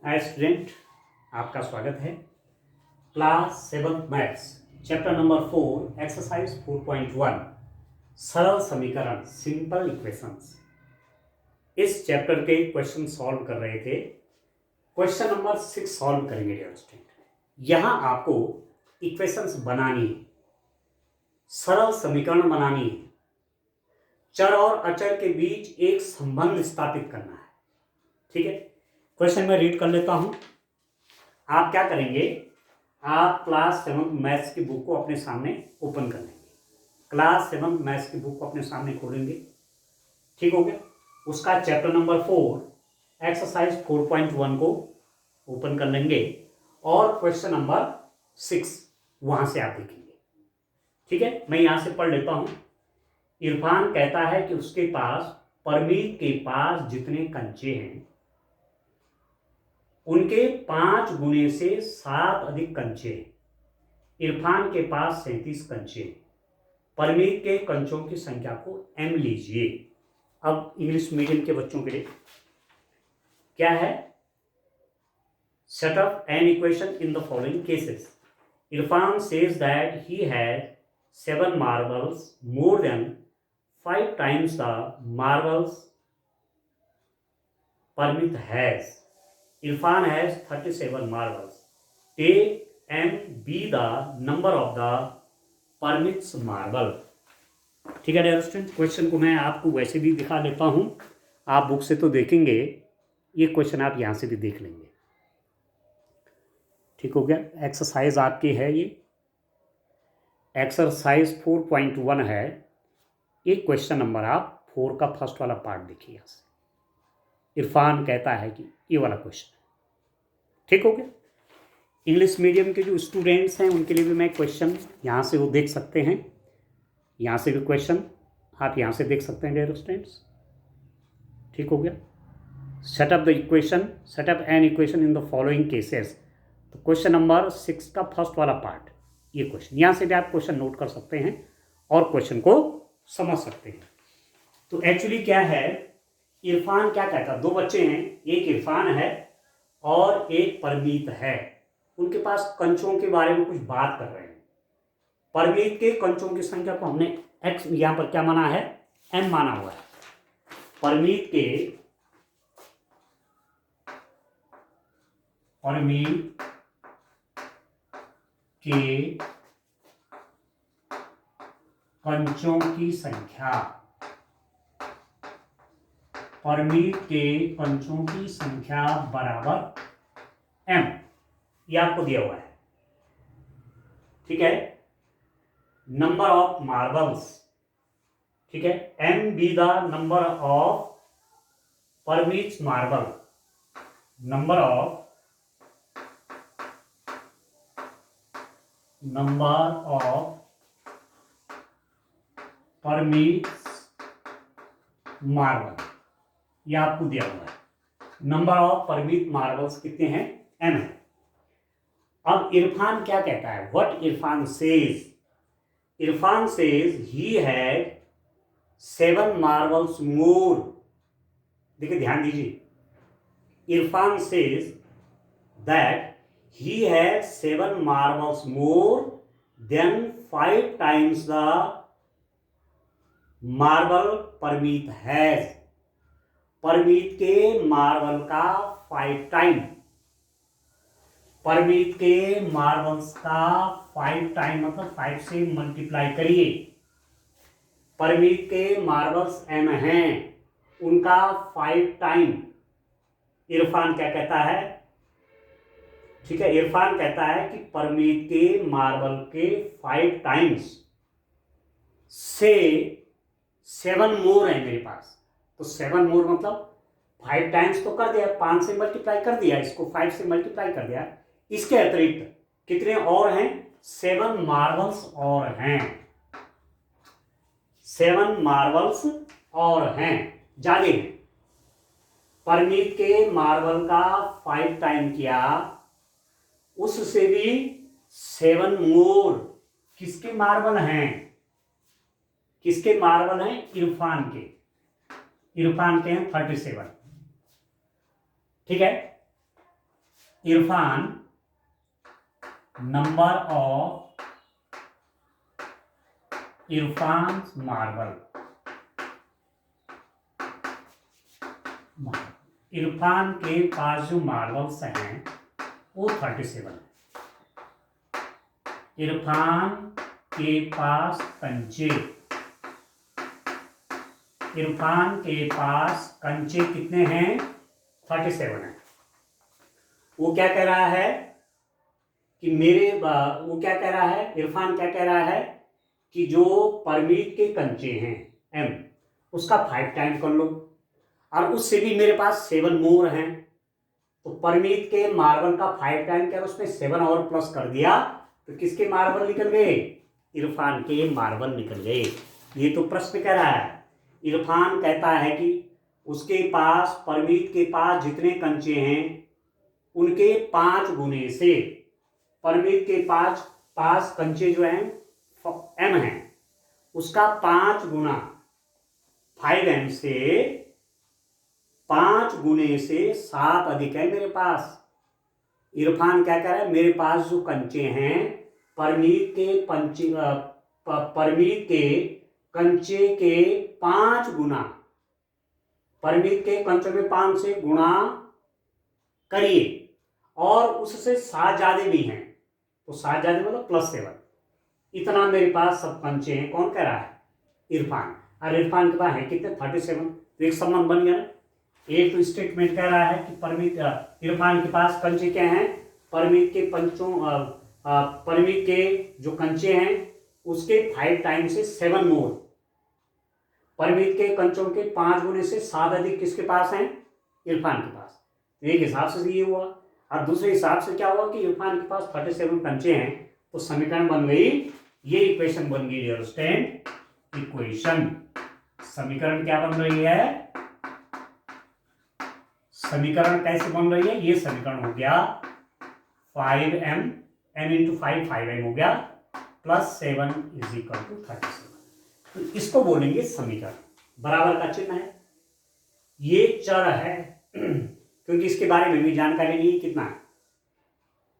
Hi student, आपका स्वागत है। Class 7 maths chapter number 4 exercise 4.1 सरल समीकरण सिंपल इक्वेशंस। इस चैप्टर के क्वेश्चन सॉल्व कर रहे थे। क्वेश्चन नंबर 6 सॉल्व करेंगे डियर स्टूडेंट। यहाँ आपको इक्वेशंस बनानी है, सरल समीकरण बनानी है, चर और अचर के बीच एक संबंध स्थापित करना है। ठीक है, क्वेश्चन में रीड कर लेता हूं। आप क्या करेंगे, आप क्लास 7 मैथ्स की बुक को अपने सामने ओपन कर लेंगे। क्लास 7 मैथ्स की बुक को अपने सामने खोलेंगे। ठीक हो गया। उसका चैप्टर नंबर 4 एक्सरसाइज 4.1 को ओपन कर लेंगे और क्वेश्चन नंबर 6 वहां से आप देखेंगे। ठीक है, मैं यहां से पढ़ लेता हूं। इरफान कहता है कि उसके पास परमीत के पास जितने कंचे हैं उनके 5 गुने से 7 अधिक कंचे। इरफान के पास 37 कंचे। परमीत के कंचों की संख्या को m लीजिए। अब इंग्लिश मीडियम के बच्चों के लिए क्या है, set up an equation in the following cases. Irfan says that he has 7 marbles more than 5 times the marbles Parmeet has. Irfan has 37 marbles. Take M be the number of the Parmit's marble. ठीक है dear student, question को मैं आपको वैसे भी दिखा लेता हूं। आप बुक से तो देखेंगे, ये क्वेश्चन आप यहां से भी देख लेंगे। ठीक हो गया। एक्सरसाइज आपकी है, ये एक्सरसाइज 4.1 है। ये क्वेश्चन नंबर आप 4 का फर्स्ट वाला पार्ट देखिए। यहां से इरफान कहता है कि ये वाला क्वेश्चन। ठीक हो गया। इंग्लिश मीडियम के जो स्टूडेंट्स हैं उनके लिए भी मैं क्वेश्चन यहाँ से वो देख सकते हैं। यहाँ से भी क्वेश्चन आप यहाँ से देख सकते हैं डियर स्टूडेंट्स। ठीक हो गया। Set up the equation, set up an equation in the following cases. तो क्वेश्चन नंबर 6 का फर्स्ट वाला पार्ट, ये क्वेश्चन यहाँ से भी आप क्वेश्चन नोट कर सकते हैं और क्वेश्चन को समझ सकते हैं। तो एक्चुअली क्या है, इरफान क्या कहता है, दो बच्चे हैं, एक इरफान है और एक परमीत है। उनके पास कंचों के बारे में कुछ बात कर रहे हैं। परमीत के कंचों की संख्या को हमने x यहां पर क्या माना है, m माना हुआ है। परमीत के कंचों की संख्या, परमीत के कंचों की संख्या बराबर m, ये आपको दिया हुआ है। ठीक है, नंबर ऑफ मार्बल्स। ठीक है, m be the number of Parmeet marble, number of Parmeet marble, ये आपको दिया हुआ है। नंबर ऑफ परमीत मार्बल्स कितने हैं, m है। अब इरफान क्या कहता है, what Irfan says, Irfan says he had 7 marbles more. देखिए ध्यान दीजिए, Irfan says that he had 7 marbles more than 5 times the marble Parmeet has. Parmeet के मार्बल का 5 टाइम, परमीत के मार्बल्स का 5 टाइम मतलब 5 से मल्टीप्लाई करिए। परमीत के मार्बल्स m हैं, उनका 5 टाइम। इरफान क्या कहता है, ठीक है, इरफान कहता है कि परमीत के मार्बल के 5 टाइम्स से 7 मोर है मेरे पास। तो 7 मोर मतलब 5 टाइम्स तो कर दिया, 5 से मल्टीप्लाई कर दिया, इसको 5 से मल्टीप्लाई कर दिया। इसके अतिरिक्त कितने और हैं, 7 मार्बल्स और हैं, 7 मार्बल्स और हैं, ज्यादा हैं। परमीत के मार्बल का 5 टाइम किया, उससे भी 7 मोर किसके मार्बल हैं, किसके मार्बल हैं, इरफान के। इरफान के हैं 37। ठीक है, Irfan number of Irfan marble, Irfan के पास जो मार्बल्स हैं वो 37 है। इरफान के पास कंचे, इरफान के पास कंचे कितने हैं? 37 हैं। वो क्या कह रहा है कि वो क्या कह रहा है, इरफान क्या कह रहा है कि जो परमीत के कंचे हैं m, उसका 5 टाइम कर लो, और उससे भी मेरे पास 7 मोर हैं, तो परमीत के मार्बल का 5 टाइम क्या, उसमें 7 और प्लस कर दिया, तो किसके मार्बल निकल गए? इरफान के मार्बल निकल गए। ये तो प्रश्न कह रहा है। इरफान कहता है कि उसके पास, परमीत के पास जितने कंचे हैं उनके 5 गुने से, परमीत के पास कंचे जो हैं m हैं, उसका 5 गुना 5m से 5 गुने से 7 अधिक है मेरे पास। इरफान क्या कह रहा है, मेरे पास जो कंचे हैं परमीत के कंचे के 5 गुना, परमीत के कंचों में 5 से गुणा करिए, और उससे 7 ज्यादा भी हैं, तो 7 ज्यादा मतलब +7, इतना मेरे पास सब कंचे हैं। कौन कह रहा है? इरफान। और इरफान के पास है कितने? 37। तो एक संबंध बन गया ना। एक तो स्टेटमेंट कह रहा है कि इरफान के पास कंचे क्या हैं, परमीत के जो कंचे हैं उसके 5 टाइम से 7 मोर, परमीत के कंचों के 5 गुने से 7 अधिक किसके पास हैं? इरफान के पास। एक हिसाब से ये हुआ, और दूसरे हिसाब से क्या हुआ कि इरफान के पास 37 कंचे हैं, तो समीकरण बन गई, ये इक्वेशन बन गई डियर स्टूडेंट, इक्वेशन। समीकरण क्या बन रही है? समीकरण कैसे बन रही है? ये समीकरण हो गया 5m, m इंटू 5 5m हो गया, +7 = 37। तो इसको बोलेंगे समीकरण। बराबर का चिन्ह है, ये चर है क्योंकि इसके बारे में भी जानकारी नहीं कितना है।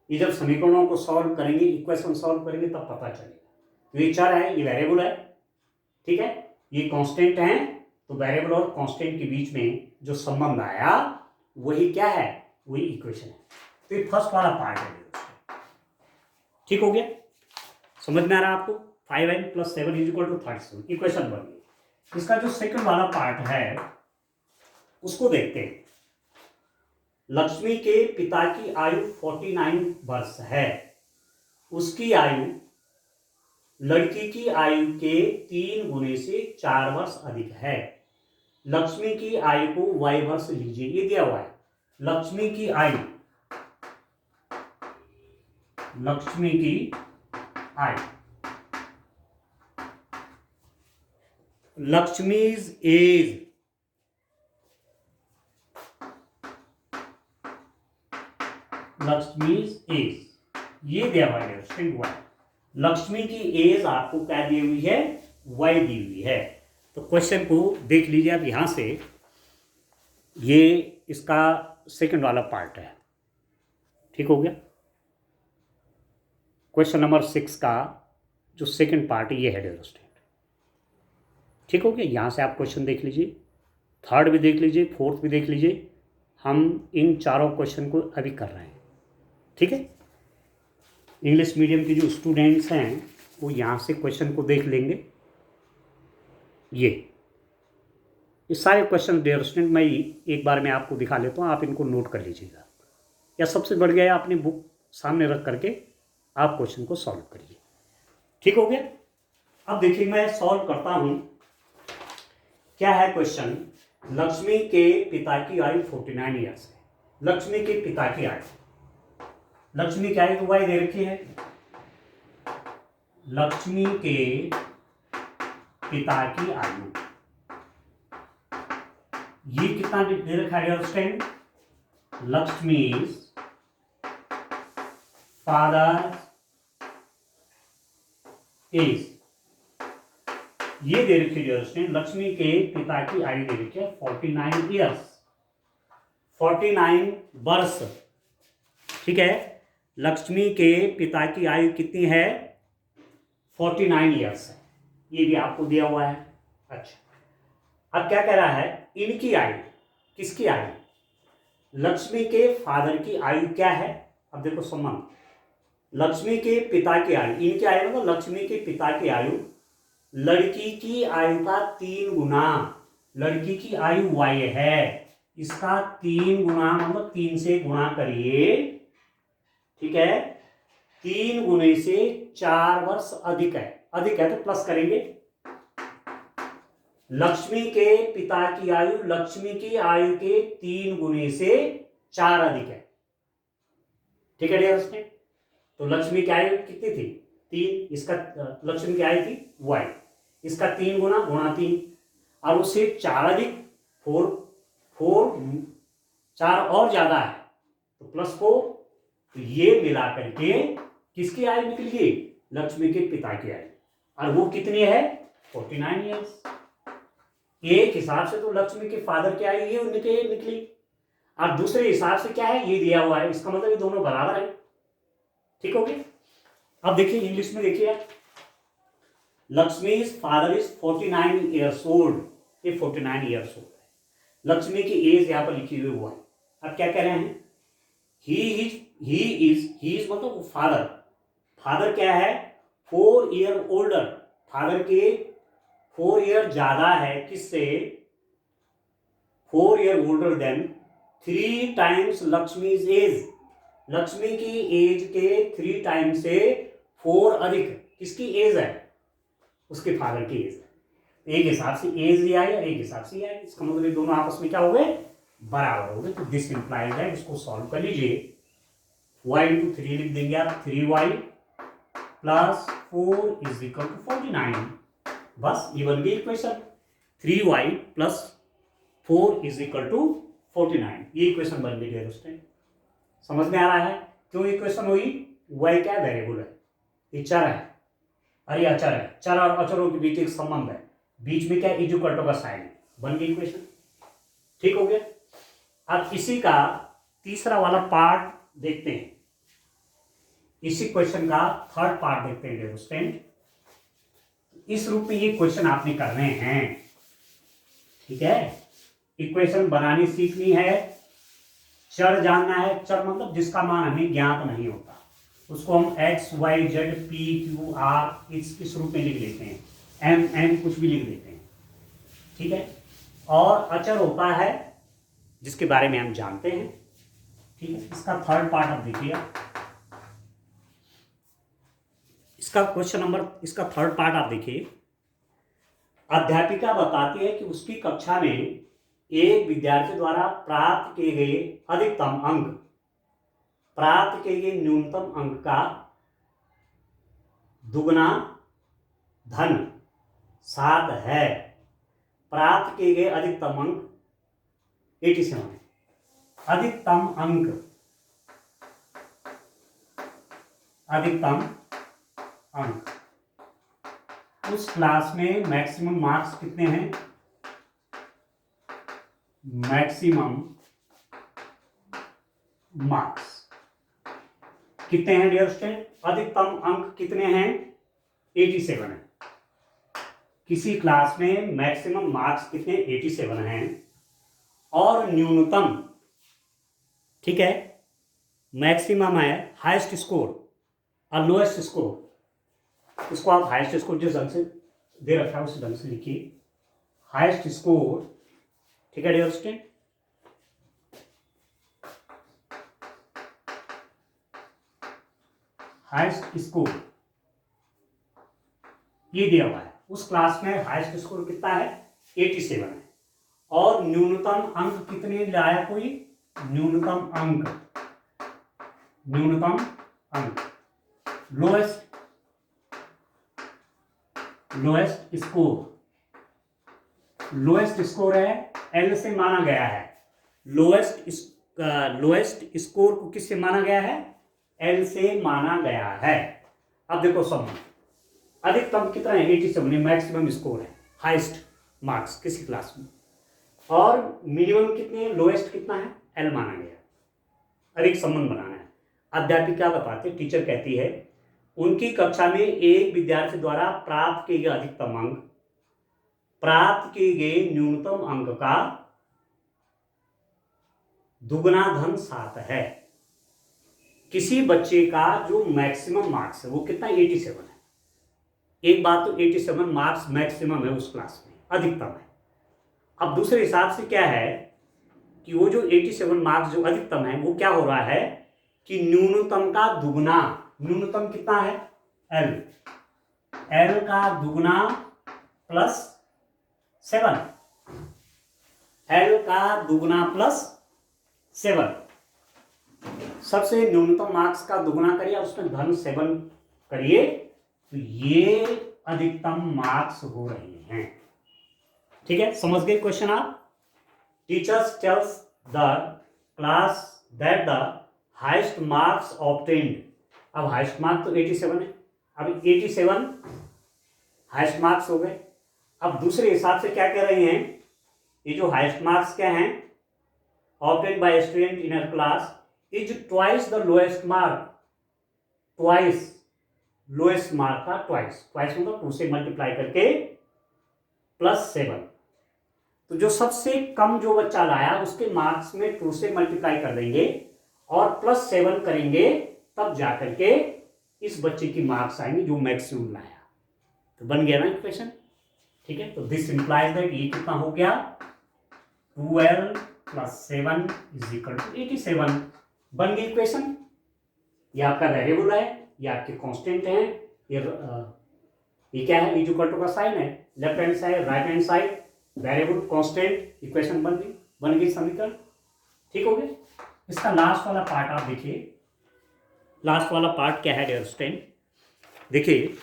ये जब समीकरणों को सॉल्व करेंगे, इक्वेशन सॉल्व करेंगे, तब पता चलेगा। तो ये चर है, ये वेरिएबल है, ठीक है, ये कांस्टेंट है, तो वेरिएबल और कांस्टेंट के बीच में जो संबंध आया वही क्या है? वही इक्वेशन है। तो ये फर्स्ट वाला पार्ट है, ठीक हो गया? समझ में आ रहा है आपको? 5m + 7 = 37 इक्वेशन बन गई। इसका जो सेकंड वाला पार्ट है उसको देखते हैं। लक्ष्मी के पिता की आयु 49 वर्ष है, उसकी आयु लड़की की आयु के 3 गुने से 4 वर्ष अधिक है। लक्ष्मी की आयु को y वर्ष लीजिए, ये दिया हुआ है। लक्ष्मी की आयु, लक्ष्मी की आयु, लक्ष्मीज एज, लक्ष्मीज एज, ये दिया हुआ है स्ट्रिंग y। लक्ष्मी की एज आपको क्या दी हुई है? y दी हुई है। तो क्वेश्चन को देख लीजिए आप यहां से, ये इसका सेकंड वाला पार्ट है, ठीक हो गया? क्वेश्चन नंबर 6 का जो सेकंड पार्ट है ये है डियर स्टूडेंट, ठीक हो गया? यहां से आप क्वेश्चन देख लीजिए, थर्ड भी देख लीजिए, फोर्थ भी देख लीजिए। हम इन चारों क्वेश्चन को अभी कर रहे हैं, ठीक है? इंग्लिश मीडियम के जो स्टूडेंट्स हैं वो यहाँ से क्वेश्चन को देख लेंगे। ये सारे क्वेश्चन डियर स्टूडेंट मैं एक बार में आपको दिखा लेता हूँ, आप इनको नोट कर लीजिएगा, या सबसे बढ़ गया अपनी बुक सामने रख करके आप क्वेश्चन को सॉल्व करिए, ठीक हो गया? अब देखिए मैं सॉल्व करता हूँ। क्या है क्वेश्चन? लक्ष्मी के पिता की आयु 49 ईयर्स है। लक्ष्मी के पिता की आयु, लक्ष्मी की आयु तो y दे रखी है। लक्ष्मी के पिता की आयु, ये कितना दे रखा है डियर? लक्ष्मीज फादर एज, ये दे रखी है। लक्ष्मी के पिता की आयु दे रखी है 49 ईयर्स, 49 वर्ष, ठीक है। लक्ष्मी के पिता की आयु कितनी है? 49 ईयर्स है, ये भी आपको दिया हुआ है। अच्छा, अब क्या कह रहा है, इनकी आयु, किसकी आयु? लक्ष्मी के फादर की आयु क्या है? अब देखो संबंध, लक्ष्मी के पिता की आयु, इनकी आयु मतलब लक्ष्मी के पिता की आयु लड़की की आयु का 3 गुना। लड़की की आयु y है, इसका 3 गुना मतलब 3 से गुणा करिए, ठीक है। 3 गुने से 4 वर्ष अधिक है, अधिक है तो प्लस करेंगे। लक्ष्मी के पिता की आयु लक्ष्मी की आयु के 3 गुने से 4 अधिक है, ठीक है डियर स्टूडेंट। तो लक्ष्मी की आयु कितनी थी? 3, इसका लक्ष्मी की आयु थी y, इसका 3 गुना गुणा 3, और उससे 4 अधिक 4, 4 और ज्यादा है तो प्लस 4, तो ये मिला करके किसकी आयु निकल गई? लक्ष्मी के पिता की आयु, और वो कितनी है? 49 ईयर्स। एक हिसाब से तो लक्ष्मी के फादर की आयु ये निकली, और दूसरे हिसाब से क्या है, ये दिया हुआ है, इसका मतलब ये दोनों बराबर है, ठीक हो गया। अब देखिए इंग्लिश में देखिए, लक्ष्मी's फादर इज 49 ईयर्स ओल्ड, ये 49 ईयर्स ओल्ड है। लक्ष्मी की एज यहाँ पर लिखी हुई हुआ है। अब क्या कह रहे हैं, ही इज मतलब फादर, फादर क्या है? 4 ईयर ओल्डर, फादर के 4 ईयर ज्यादा है, किससे? 4 year older than 3 times Lakshmi's age, Lakshmi की एज के 3 टाइम से 4 अधिक किसकी एज है? उसके फादर की एज है। एक हिसाब से एज लिया है, एक हिसाब से लिया है, इसका मतलब दोनों आपस में क्या हो गए? बराबर हो गए। तो दिस इंप्लाइज है, इसको सॉल्व कर लीजिए। y इंटू 3 लिख देंगे आप, 3y plus 4 is equal to 49, बस ये बन गई equation. 3y plus 4 is equal to 49, ये इक्वेशन बन गई डियर स्टूडेंट। समझ में आ रहा है क्यों इक्वेशन हुई? y क्या वेरिएबल है, ये चर है, अरे अचर है, चर और अचरों के बीच एक संबंध है, बीच में क्या इज इक्वल टू का साइन, बन गई इक्वेशन, ठीक हो गया। अब इसी का तीसरा वाला पार्ट देखते हैं, इसी क्वेश्चन का थर्ड पार्ट देखते हैं डियर स्टूडेंट। इस रूप में ये क्वेश्चन आपने करने हैं, ठीक है। इक्वेशन बनानी सीखनी है, चर जानना है, चर मतलब जिसका मान हमें ज्ञात नहीं होता, उसको हम x, y, z, p, q, r इस रूप में लिख लेते हैं, m, n कुछ भी लिख देते हैं, ठीक है। और अचर होता है जिसके बारे में हम जानते हैं, ठीक है। इसका थर्ड पार्ट अब देखिए, इसका क्वेश्चन नंबर, इसका थर्ड पार्ट आप देखिए। अध्यापिका बताती है कि उसकी कक्षा में एक विद्यार्थी द्वारा प्राप्त किए गए अधिकतम अंक प्राप्त किए गए न्यूनतम अंक का दुगना धन 7 है। प्राप्त किए गए अधिकतम अंक 87 है। अधिकतम अंक, अधिकतम अंक, उस क्लास में मैक्सिमम मार्क्स कितने हैं? मैक्सिमम मार्क्स कितने हैं डियर स्टूडेंट? अधिकतम अंक कितने हैं? 87 है। किसी क्लास में मैक्सिमम मार्क्स कितने? 87 हैं। और न्यूनतम, ठीक है, मैक्सिमम है हाईएस्ट स्कोर और लोएस्ट स्कोर, इसको आप हाईएस्ट स्कोर जिस ढंग से दे रखा है उस ढंग से लिखिए, हाईएस्ट स्कोर, ठीक है डियर स्टूडेंट। हाईएस्ट स्कोर ये दिया हुआ है, उस क्लास में हाईएस्ट स्कोर कितना है? 87 है। और न्यूनतम अंक कितने लाया कोई? न्यूनतम अंक, न्यूनतम अंक, लोएस्ट स्कोर, लोएस्ट स्कोर है एल से माना गया है। लोएस्ट स्कोर को किससे माना गया है? एल से माना गया है। अब देखो संबंध, अधिकतम कितना है? 87, मैक्सिमम स्कोर है, हाईएस्ट मार्क्स किसी क्लास में, और मिनिमम कितने? लोएस्ट कितना है? एल माना गया। अब एक संबंध बनाना है, अध्यापिका बताते, टीचर कहती है, उनकी कक्षा में एक विद्यार्थी द्वारा प्राप्त किए गए अधिकतम अंक प्राप्त किए गए न्यूनतम अंक का दुगना धन 7 है। किसी बच्चे का जो मैक्सिमम मार्क्स है वो कितना, 87 है। एक बात तो 87 मार्क्स मैक्सिमम है उस क्लास में, अधिकतम है। अब दूसरे हिसाब से क्या है कि वो जो 87 मार्क्स जो अधिकतम है वो क्या हो रहा है कि न्यूनतम का दुगना, न्यूनतम कितना है, एल का दुगना प्लस 7, एल का दुगना प्लस 7, सबसे न्यूनतम मार्क्स का दुगना करिए, उसमें धन 7 करिए, तो ये अधिकतम मार्क्स हो रहे हैं। ठीक है, समझ गए क्वेश्चन आप। Teachers tells the class that the highest marks obtained, अब हाईएस्ट मार्क्स तो 87 है, अब 87 हाईएस्ट मार्क्स हो गए। अब दूसरे हिसाब से क्या कह रहे हैं, ये जो हाईएस्ट मार्क्स क्या हैं, obtained by student in a class is twice the lowest mark, twice lowest mark का ट्वाइस, ट्वाइस मतलब 2 से मल्टीप्लाई करके प्लस 7, तो जो सबसे कम जो बच्चा लाया उसके मार्क्स में 2 से मल्टीप्लाई कर देंगे और प्लस 7 करेंगे, तब जाकर के इस बच्चे की मार्क्स आएंगे जो मैक्सिमम लाया। तो बन गया ना इक्वेशन। ठीक है, तो दिस इंप्लाइज दैट ये कितना हो गया, 12 + 7 = 87, बन गई इक्वेशन। ये आपका वेरिएबल है, ये आपके कांस्टेंट हैं, ये क्या है, इक्वल टू का साइन है, left hand side right hand side, variable constant, equation बन गई समीकरण। ठीक हो गया। इसका लास्ट वाला पार्ट आप देखिए, लास्ट वाला पार्ट क्या है डियर स्टूडेंट। देखिए,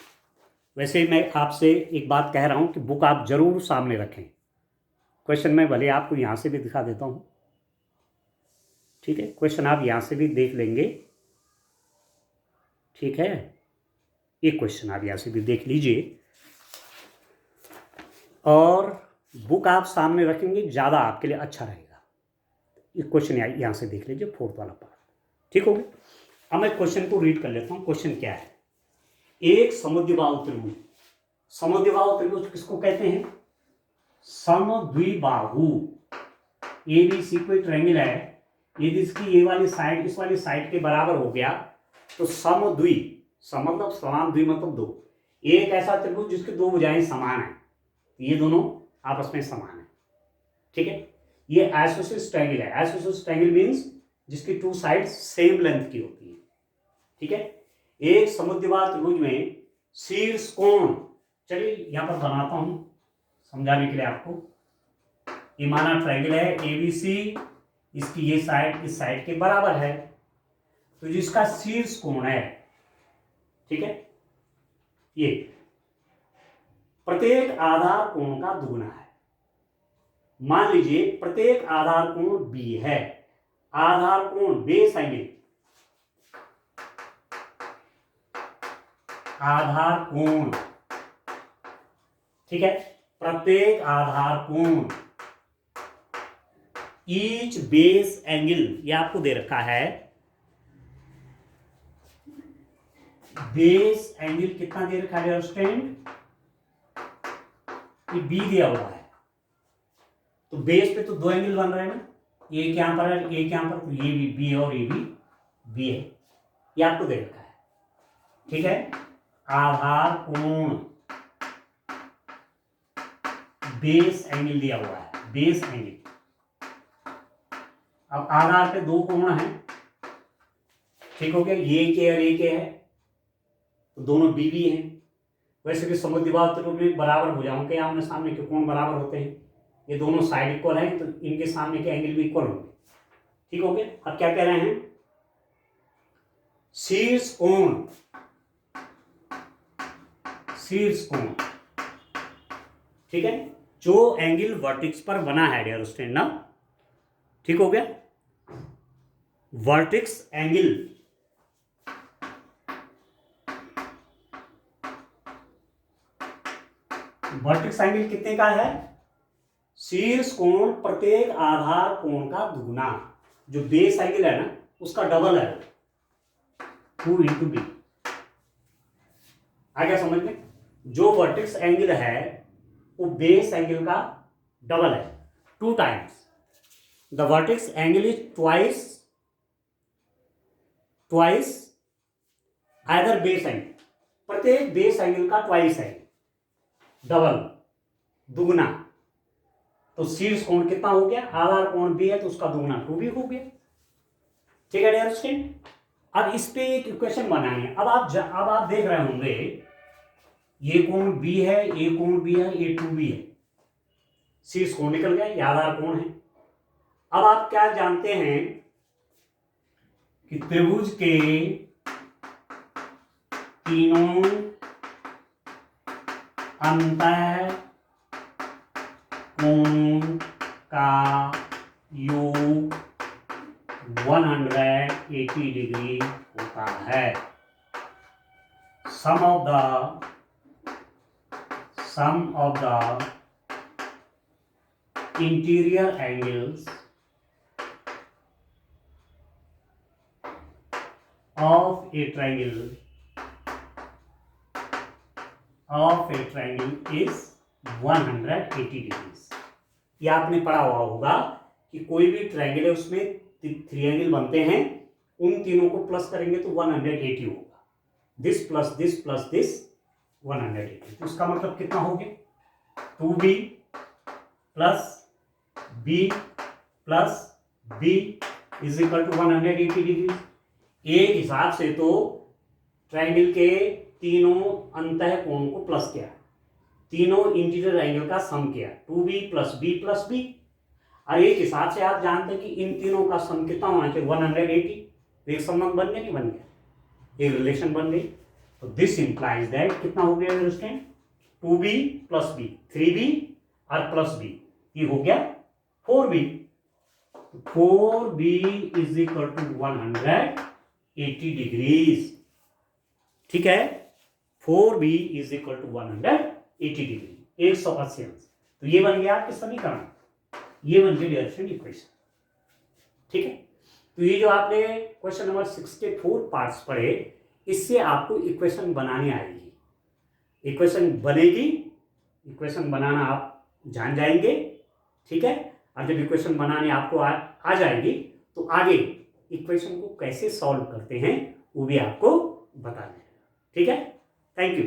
वैसे मैं आपसे एक बात कह रहा हूं कि बुक आप जरूर सामने रखें। क्वेश्चन मैं भले आपको यहां से भी दिखा देता हूं, ठीक है, क्वेश्चन आप यहां से भी देख लेंगे। ठीक है, एक क्वेश्चन आप यहां से भी देख लीजिए और बुक आप सामने रखेंगे, ज़्यादा आपके लिए अच्छा रहेगा। ये क्वेश्चन यहाँ से देख लीजिए, 4th वाला पार्ट। ठीक हो गया। अब मैं क्वेश्चन को रीड कर लेता हूँ। क्वेश्चन क्या है, एक समद्विबाहु त्रिभुज, समद्विबाहु त्रिभुज किसको कहते हैं, समद्विबाहु, ABC कोई ट्रायंगल है, यदि इसकी ये वाली साइड इस वाली साइड के बराबर हो गया तो समद्वि, सम मतलब समान, द्वि मतलब दो, एक ऐसा त्रिभुज जिसकी दो भुजाएं समान है, ये दोनों आपस में समान है। ठीक है, ये आइसोसेलेस ट्रायंगल है। आइसोसेलेस ट्रायंगल मींस जिसकी 2 साइड्स सेम लेंथ की होती है। ठीक है, एक समद्विबाहु त्रिभुज में शीर्ष कोण, चलिए यहां पर बनाता हूं समझाने के लिए आपको। ये माना ट्रायंगल है ABC, इसकी ये साइड इस साइड के बराबर है, तो जिसका शीर्ष कोण है, ठीक है, ये प्रत्येक आधार कोण का दुगुना है। मान लीजिए प्रत्येक आधार कोण B है, आधार कोण बेस एंगल, आधार कोण, ठीक है, प्रत्येक आधार कोण, ईच बेस एंगल, ये आपको दे रखा है, बेस एंगल कितना दे रखा है स्टूडेंट, ये B दिया हुआ है, तो बेस पे तो 2 एंगल बन रहे हैं ना, एक यहां पर है एक यहां पर, तो ये भी B और ये भी B है, ये आपको दे रखा है। ठीक है, आधार कोण बेस एंगल दिया हुआ है, बेस एंगल। अब आधार पे 2 कोण हैं, ठीक हो गया, ये के और ये के है, तो दोनों BB हैं। वैसे भी समद्विबाहु त्रिभुज में बराबर भुजाओं के आमने सामने के कोण बराबर होते हैं, ये दोनों साइड इक्वल हैं, तो इनके सामने के एंगल भी इक्वल होंगे। ठीक हो गया। अब क्या कह रहे हैं, शीर्ष कोण, शीर्ष कोण, ठीक है, जो एंगल वर्टेक्स पर बना है डियर स्टूडेंट ना, ठीक हो गया, वर्टेक्स एंगल, वर्टेक्स एंगल कितने का है, शीर्ष कोण प्रत्येक आधार कोण का दुगुना, जो बेस एंगल है ना उसका डबल है, 2 इंटू बी। आ गया समझ में? जो वर्टेक्स एंगल है वो बेस एंगल का डबल है, 2 times. The vertex angle is twice either base angle, प्रत्येक बेस एंगल का ट्वाइस है, डबल, दुगना। तो शीर्ष कोण कितना हो गया? आधार कोण बी है तो उसका दुगना 2b हो गया। ठीक है डियर स्टूडेंट, अब इस पे एक इक्वेशन बनाएंगे। अब आप देख रहे होंगे ये कोण बी है, ये कोण बी है, ये 2b है, शीर्ष कोण निकल गया, ये आधार कोण है। अब आप क्या जानते हैं कि त्रिभुज के तीनों अंतः कोण का योग 180 डिग्री होता है। Sum of the interior angles of a triangle is 180 degrees। ये आपने पढ़ा हुआ होगा कि कोई भी ट्रायंगल है उसमें 3 एंगल बनते हैं, उन तीनों को प्लस करेंगे तो 180 होगा। This plus this 180। तो उसका मतलब कितना हो गया? 2b plus b plus b is equal to 180 degree. एक हिसाब से तो ट्रायंगल के तीनों अंतः कोण को प्लस किया, तीनों इंटीरियर एंगल का सम किया, 2b plus b plus b। और एक हिसाब से आप जानते हैं कि इन तीनों का सम कितना होना चाहिए? 180। तो एक संबंध बन गया, नहीं बन गया? एक रिलेशन बन गई। तो दिस इंप्लाइज दैट कितना हो गया understand? 2b plus b, 3b और प्लस b, ये हो गया 4b। 4b is equal to 180 degrees. ठीक है, 4b is equal to 180 degree, 180 अंश। तो ये बन गया आपके समीकरण, ये बन गया डिफरेंट इक्वेशन। ठीक है, तो ये जो आपने क्वेश्चन नंबर 64 पार्ट्स पढ़े, इससे आपको इक्वेशन बनानी आएगी, इक्वेशन बनेगी, इक्वेशन बनाना आप जान जाएंगे। ठीक है, और जब इक्वेशन बनाने आपको आ जाएगी तो आगे इक्वेशन को कैसे सॉल्व करते हैं वो भी आपको बता दें। ठीक है, थैंक यू।